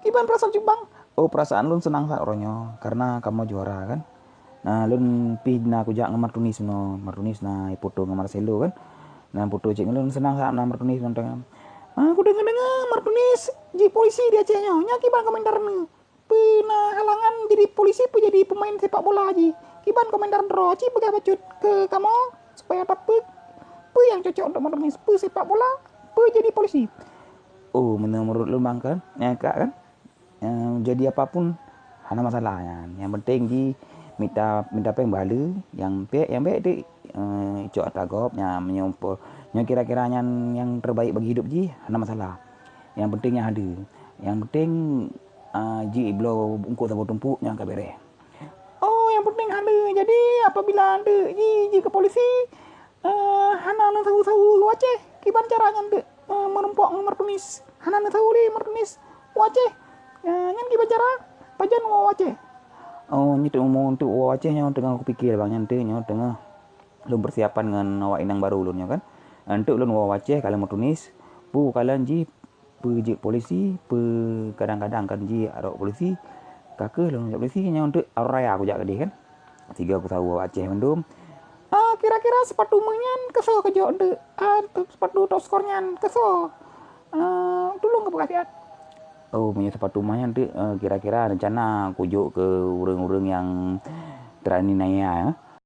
Gimana perasaan Bang? Oh, perasaan lun senang sak ronyo karena kamu juara kan. Nah, lun pi na aku jak ngamar tunis no, martunis na ipoto ngamar selo kan. Nah, poto cek lun senang sak na martunis nonton. Aku dengar-dengar martunis jadi polisi dia ceknya. Nya kiban komentar ni. Pena halangan jadi polisi pu jadi pemain sepak bola aja. Kiban komentar dro ci pegang bacut ke kamu supaya dapat pu yang cocok untuk martunis pu sepak bola pu jadi polisi. Oh, menurut lu bang kan? Ya kak kan? Jadi apapun hana masalahnya yang penting di minta minta peng balu yang baik di icok atagopnya menyumpul yang kira-kiranya yang terbaik bagi hidup ji hana masalah yang pentingnya ada yang penting ji blo ungkut sama tumpuk yang kabere. Oh, yang penting ada jadi apabila ada ji ke polisi hana na tahu-tahu wace kiban caranya ande menumpuk martunis hana na tahu li martunis wace nyan kiban cara pajan wace. Oh, ni tu mau untuk wace nya tengah aku pikir bang nyantu nya tengah belum persiapan dengan awak inang baru ulun kan. Untuk ulun wace kalau martunis pu kalian ji ji polisi pu kadang-kadang kan ji ada polisi kakek ulun polisi nya untuk raya aku jak dia kan. Tiga aku tahu wace mendum. Kira-kira sepatu menyan keso kejo de sepatu top skornya keso tulung ke bekasiat. Oh, punya sepatu menyan tu kira-kira rencana kujuk ke urang-urang yang terani naya ya.